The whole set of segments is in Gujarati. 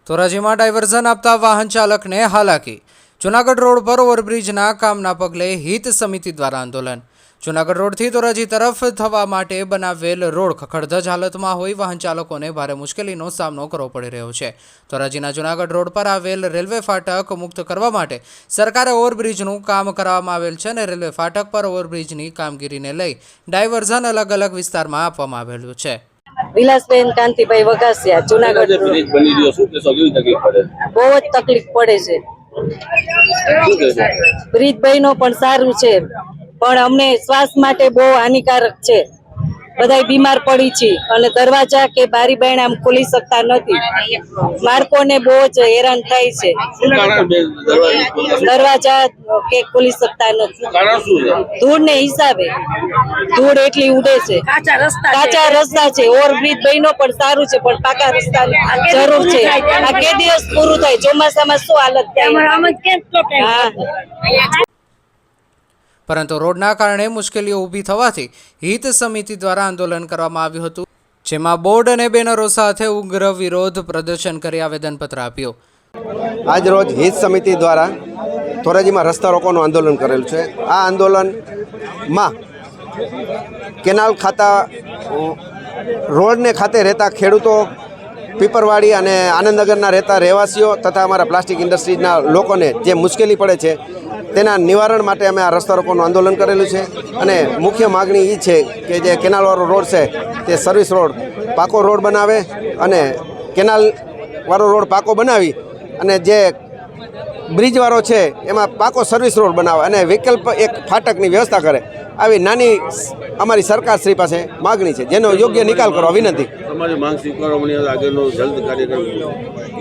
ધોરાજીમાં ડાયવર્ઝન આપતા વાહન ચાલકને હાલાકી। જૂનાગઢ રોડ પર ઓવરબ્રિજના કામના પગલે હિત સમિતિ દ્વારા આંદોલન। જૂનાગઢ રોડથી ધોરાજી તરફ થવા માટે બનાવેલ રોડ ખખડધજ હાલતમાં હોઈ વાહન ચાલકોને ભારે મુશ્કેલીનો સામનો કરવો પડી રહ્યો છે। ધોરાજીના જૂનાગઢ રોડ પર આવેલ રેલવે ફાટક મુક્ત કરવા માટે સરકારે ઓવરબ્રિજનું કામ કરવામાં આવેલ છે અને રેલવે ફાટક પર ઓવરબ્રિજની કામગીરીને લઈ ડાયવર્ઝન અલગ અલગ વિસ્તારમાં આપવામાં આવેલું છે। વિલાસબેન કાંતિભાઈ વઘાસિયા, જૂનાગઢ બહુ જ તકલીફ પડે છે। બ્રિજ બન્યો પણ સારું છે, પણ અમને શ્વાસ માટે બહુ હાનિકારક છે। બધા બીમાર પડી છે અને દરવાજા કે બારી બારણા આમ ખોલી શકતા નથી। બાળકોને બહુ જ હેરાન થાય છે। દરવાજા કે ખોલી શકતા નથી, ધૂળ ને હિસાબે ધૂળ એટલી ઉડે છે। કાચા રસ્તા છે, ઓવરબ્રિજ બન્યો પણ સારું છે, પણ પાકા રસ્તાની જરૂર છે। આ કે દિવસ પૂરું થાય, ચોમાસામાં શું હાલત થાય। પરંતુ રોડના કારણે મુશ્કેલીઓ ઊભી થવાથી હિત સમિતિ દ્વારા આંદોલન કરવામાં આવ્યું હતું, જેમાં બોર્ડ અને બેનરો સાથે ઉગ્ર વિરોધ પ્રદર્શન કરી આવેદનપત્ર આપ્યું। આજ રોજ હિત સમિતિ દ્વારા ધોરાજીમાં રસ્તા રોકોનું આંદોલન કરેલું છે। આ આંદોલનમાં કેનાલ ખાતા રોડને ખાતે રહેતા ખેડૂતો, પીપરવાડી અને આનંદનગરના રહેતા રહેવાસીઓ તથા અમારા પ્લાસ્ટિક ઇન્ડસ્ટ્રીના લોકોને જે મુશ્કેલી પડે છે તેના નિવારણ માટે અમે આ રસ્તા રોકોનું આંદોલન કરેલું છે। અને મુખ્ય માગણી એ છે કે જે કેનાલવાળો રોડ છે તે સર્વિસ રોડ પાકો રોડ બનાવે અને કેનાલવાળો રોડ પાકો બનાવી અને જે બ્રિજવાળો છે એમાં પાકો સર્વિસ રોડ બનાવે અને વિકલ્પ એક ફાટકની વ્યવસ્થા કરે। આવી નાની અમારી સરકારશ્રી પાસે માગણી છે, જેનો યોગ્ય નિકાલ કરવા વિનંતી।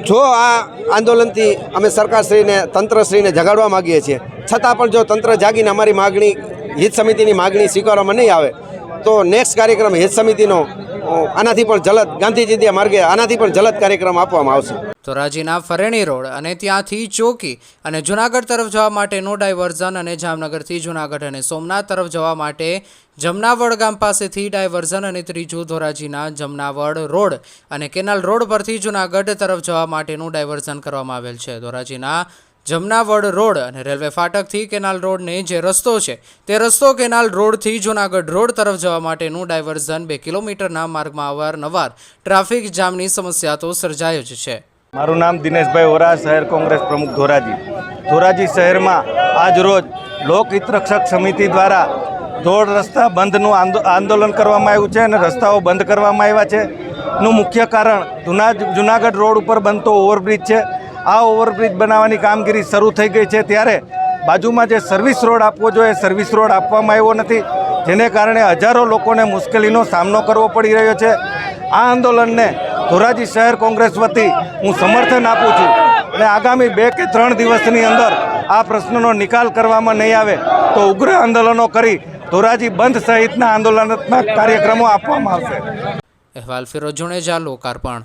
જો આ આંદોલનથી અમે સરકારશ્રીને, તંત્રશ્રીને જગાડવા માગીએ છીએ, છતાં પણ જો તંત્ર જાગીને અમારી માગણી, હિત સમિતિની માગણી સ્વીકારવામાં નહીં આવે તો નેક્સ્ટ કાર્યક્રમ હિત સમિતિનો આનાથી પણ જલદ, ગાંધીજી માર્ગે આનાથી પણ જલદ કાર્યક્રમ આપવામાં આવશે। ધોરાજીના ફરેણી રોડ અને ત્યાંથી ચોકી અને જૂનાગઢ તરફ જવા માટેનું ડાયવર્ઝન અને જામનગરથી જૂનાગઢ અને સોમનાથ તરફ જવા માટે જમનાવડ ગામ પાસેથી ડાયવર્ઝન અને ત્રીજું ધોરાજીના જમનાવડ રોડ અને કેનાલ રોડ પરથી જૂનાગઢ તરફ જવા માટેનું ડાયવર્ઝન કરવામાં આવેલ છે। ધોરાજીના જમનાવડ રોડ અને રેલવે ફાટકથી કેનાલ રોડને જે રસ્તો છે તે રસ્તો કેનાલ રોડથી જૂનાગઢ રોડ તરફ જવા માટેનું ડાયવર્ઝન 2 કિલોમીટરના માર્ગમાં અવારનવાર ટ્રાફિક જામની સમસ્યા તો સર્જાય જ છે। મારું નામ દિનેશભાઈ વોરા, શહેર કોંગ્રેસ પ્રમુખ ધોરાજી। ધોરાજી શહેરમાં આજ રોજ લોકહિત રક્ષક સમિતિ દ્વારા રોડ રસ્તા બંધનું આંદોલન કરવામાં આવ્યું છે અને રસ્તાઓ બંધ કરવામાં આવ્યા છે। નું મુખ્ય કારણ જૂનાગઢ રોડ ઉપર બનતો ઓવરબ્રિજ છે। આ ઓવરબ્રિજ બનાવવાની કામગીરી શરૂ થઈ ગઈ છે, ત્યારે બાજુમાં જે સર્વિસ રોડ આપવો જોઈએ સર્વિસ રોડ આપવામાં આવ્યો નથી, જેને કારણે હજારો લોકોને મુશ્કેલીનો સામનો કરવો પડી રહ્યો છે। આ આંદોલનને ધોરાજી શહેર કોંગ્રેસ વતી હું સમર્થન આપું છું અને આગામી 2 કે 3 દિવસની અંદર આ પ્રશ્નનો નિકાલ કરવામાં નહીં આવે તો ઉગ્ર આંદોલનો કરી ધોરાજી બંધ સહિતના આંદોલનાત્મક કાર્યક્રમો આપવામાં આવશે। અહેવાલ ફિરોજ જુનેજા, લોકાર્પણ।